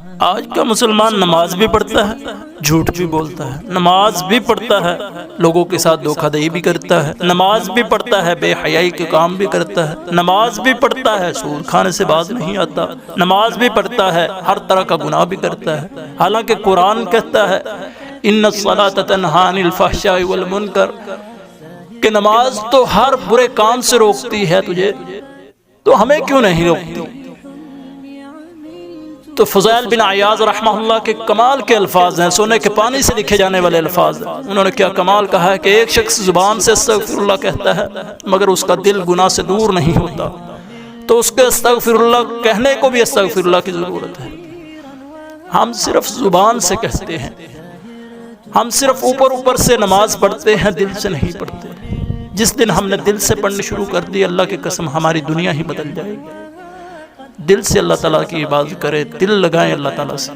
آج کا مسلمان نماز بھی پڑھتا ہے، جھوٹ بھی بولتا ہے، نماز بھی پڑھتا ہے، لوگوں کے ساتھ دھوکہ دہی بھی کرتا ہے، نماز بھی پڑھتا ہے، بے حیائی کے کام بھی کرتا ہے، نماز بھی پڑھتا ہے، سود کھانے سے باز نہیں آتا، نماز بھی پڑھتا ہے، ہر طرح کا گناہ بھی کرتا ہے۔ حالانکہ قرآن کہتا ہے ان الصلاۃ تنہی عن الفحشاء والمنکر، کہ نماز تو ہر برے کام سے روکتی ہے تجھے، تو ہمیں کیوں نہیں روکتی؟ تو فضیل بن عیاض رحمہ اللہ کے کمال کے الفاظ ہیں، سونے کے پانی سے لکھے جانے والے الفاظ ہیں۔ انہوں نے کیا کمال کہا ہے کہ ایک شخص زبان سے استغفر اللہ کہتا ہے مگر اس کا دل گناہ سے دور نہیں ہوتا، تو اس کے استغفر اللہ کہنے کو بھی استغفر اللہ کی ضرورت ہے۔ ہم صرف زبان سے کہتے ہیں، ہم صرف اوپر سے نماز پڑھتے ہیں، دل سے نہیں پڑھتے۔ جس دن ہم نے دل سے پڑھنی شروع کر دی، اللہ کی قسم ہماری دنیا ہی بدل جائے گی۔ دل سے اللہ تعالیٰ کی عبادت کرے، دل لگائیں اللہ تعالیٰ سے۔